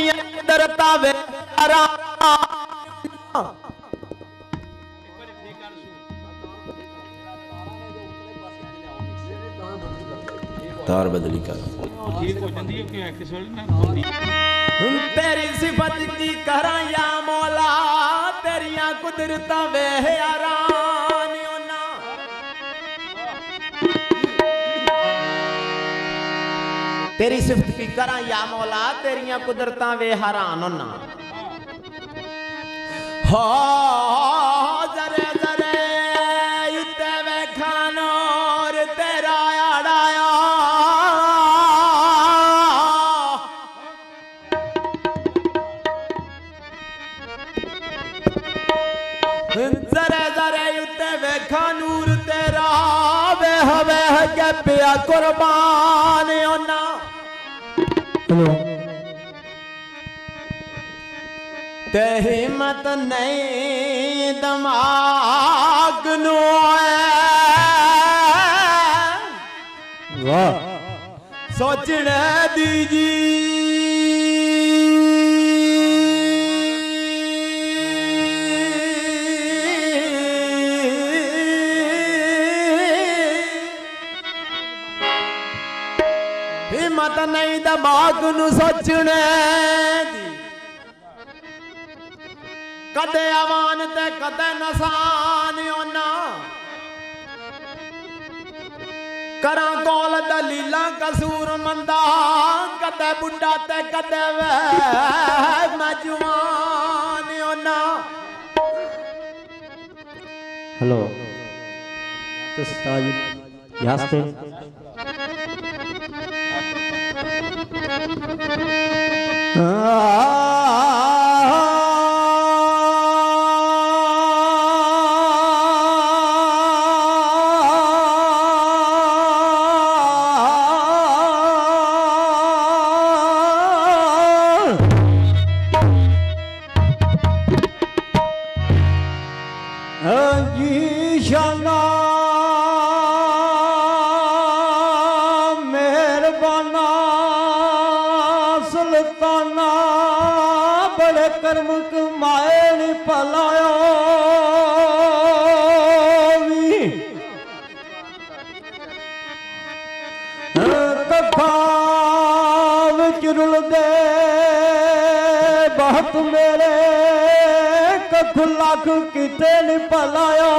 तेरिया कुदरता वे तार बदली कर तेरी सिफत की करा या मौला तेरिया कुदरता वे तेरी सिफत की करा या मौला तेरिया कुदरता वे हैरान होना हो जरे जरे युते वे खानोर तेरा आड़ाया जरे जरे युते वे खानूर तेरा वे हवे के पिया कुर्बान होना ते हिम्मत नहीं दिमाग नो वाह सोचने दीजी हिम्मत नहीं दिमाग नु सोचने कदे आवान ते कदे नसान होना करा कौल दलीला कसूर मंदा कदे बुढ़ा ते कदे मैं जवान होना हेलो तो स्टाइल यास्ते कर्म कमाए नहीं भलायो कखाव चुरुल दे बहुत मेरे कख लख किते नहीं भलायो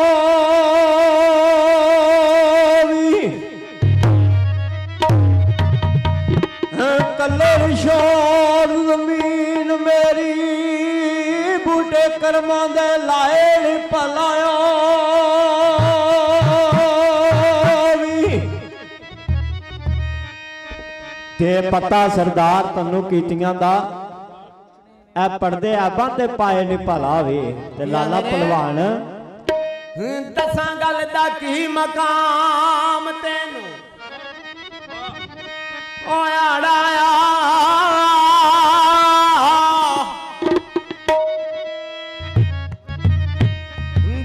कलर शोर जमीन मेरी बूटे कर्मा दे लाए नहीं भलायो ते पता सरदार तन्नू कीतियां दा ए पढ़दे आबां ते पाए नहीं भला वे ते लाला पहलवान दसां गल दा की मकाम तेनू ओ आड़ाया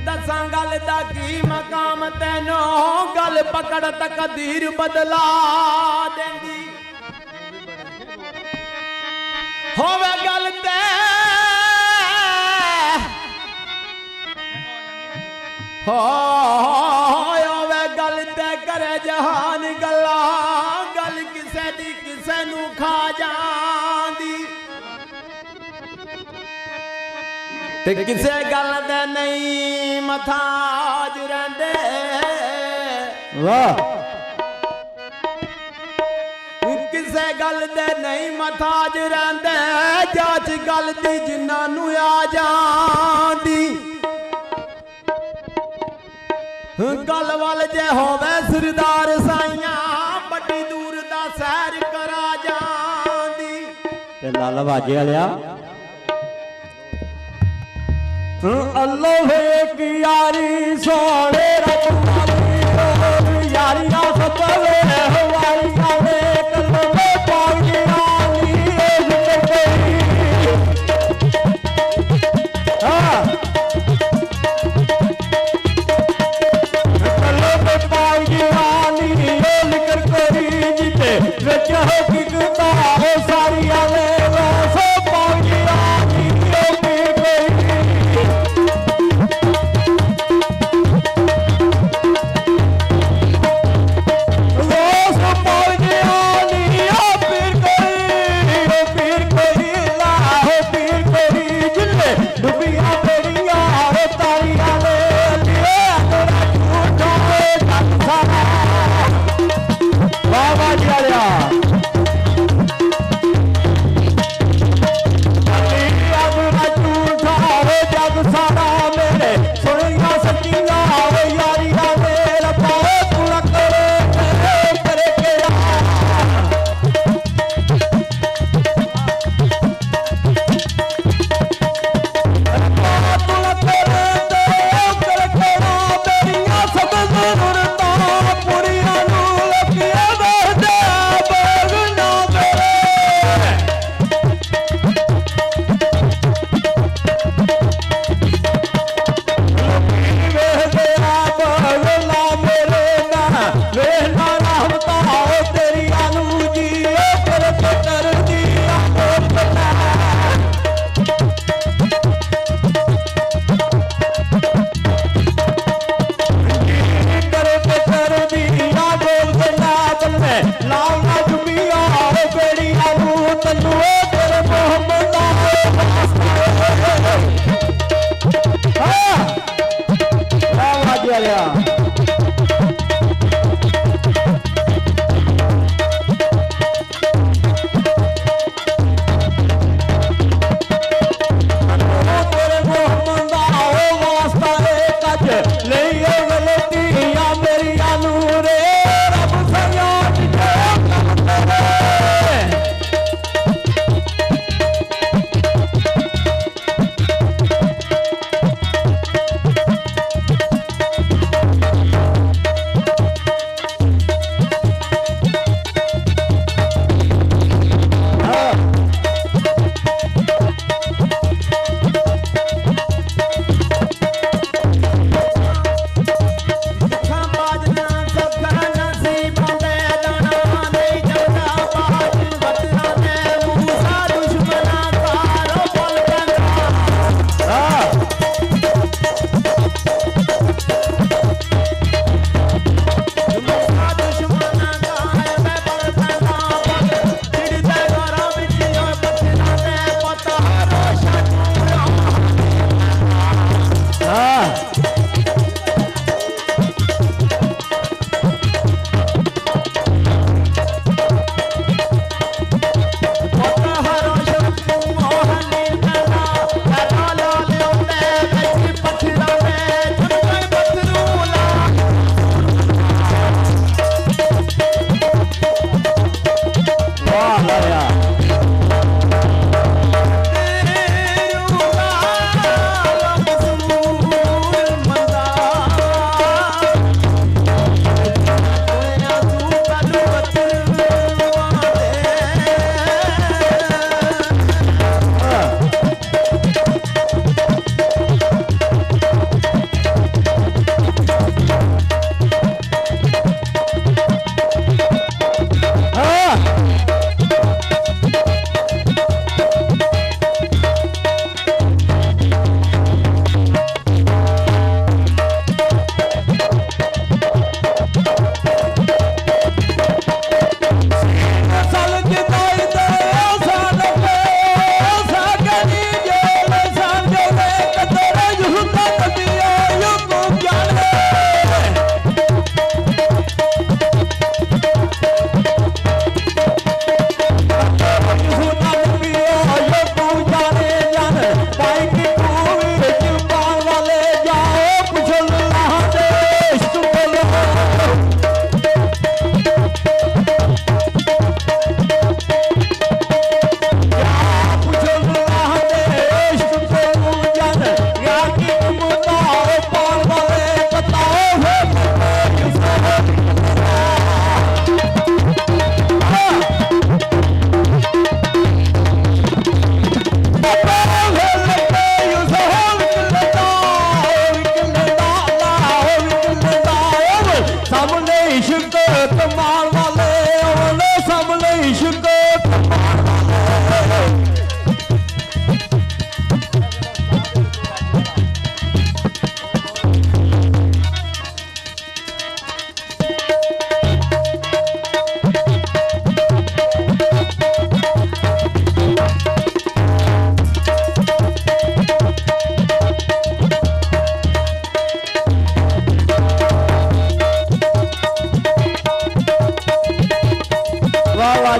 दसां गल दा की मकाम तेनू गल पकड़ तकदीर बदला देंदी होवे गल ते होवे गल ते करे जहान गला गल किसे दी किसे नू खा जांदी ते किसे गल दे नहीं मथाज रहंदे वाह किसे गल दे नहीं मथाज रहंदे जाच गल दी जिन्ना नू आ जांदी गल वाल जे होवे सरदार साइयां बड़ी दूर दा सैर करा जांदी ते लाला बाजे वालिया अल्लाह एक यारी सोने रब यारी ना सपवे हवाई आवे कल्ले पाई आली हां कल्ले पाई आली लेकर कोई जीते रचा हकीकत हो सारी आवे सो लाल जुबिया बेड़िया तनु तेरे मोहम्मद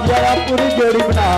जरा पूरी जोड़ी बना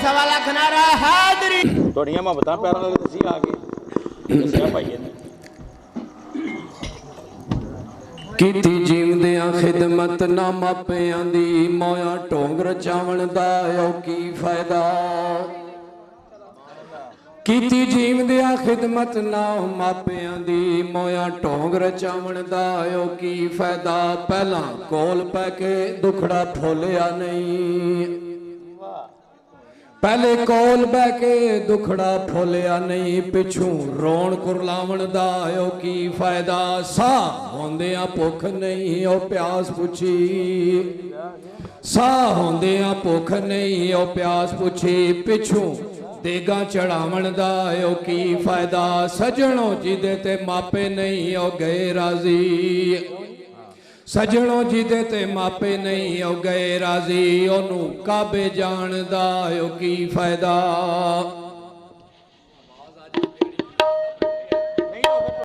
सवा लाख नारा हैदरी ਤੁਹਾਡੀਆਂ ਮੁਹੱਬਤਾਂ ਪਿਆਰਾਂ ਨਾਲ ਦੱਸੀ ਆ ਕੇ ਦੱਸਿਆ ਭਾਈਏ ਨੇ ਕੀਤੀ ਜੀਵਦਿਆਂ ਖਿਦਮਤ ਨਾ ਮਾਪਿਆਂ ਦੀ ਮੋਇਆ ਢੋਂਗ ਰਚਾਵਣ ਦਾ ਓ ਕੀ ਫਾਇਦਾ ਕੀਤੀ ਜੀਵਦਿਆਂ ਖਿਦਮਤ ਨਾ ਮਾਪਿਆਂ ਦੀ ਮੋਇਆ ਢੋਂਗ ਰਚਾਵਣ ਦਾ ਓ ਕੀ ਫਾਇਦਾ ਪਹਿਲਾਂ ਕੋਲ ਪੈ ਕੇ ਦੁਖੜਾ ਫੋਲਿਆ ਨਹੀਂ ਪਹਿਲੇ ਕੋਲ ਬਹਿ ਕੇ ਦੁਖੜਾ ਫੋਲਿਆ ਨਹੀਂ ਪਿਛੋਂ ਰੋਣ ਕੁਰਲਾਵਣ ਦਾ ਓ ਕੀ ਫਾਇਦਾ ਸਾਹ ਹੁੰਦਿਆਂ ਭੁੱਖ ਨਹੀਂ ਓ ਪਿਆਸ ਪੁੱਛੀ ਸਾਹ ਹੁੰਦਿਆਂ ਭੁੱਖ ਨਹੀਂ ਓ ਪਿਆਸ ਪੁੱਛੀ ਪਿਛੋਂ ਦੇਗਾ ਚੜਾਵਣ ਦਾ ਓ ਕੀ ਫਾਇਦਾ ਸਜਣੋ ਜਿਹਦੇ ਤੇ ਮਾਪੇ ਨਹੀਂ ਓ ਗਏ ਰਾਜ਼ੀ ਸਜਣੋ ਜਿਹਦੇ ਤੇ ਮਾਪੇ ਨਹੀਂ ਉਹ ਗਏ ਰਾਜ਼ੀ ਉਹਨੂੰ ਕਾਬੇ ਜਾਣ ਦਾ ਓ ਕੀ ਫਾਇਦਾ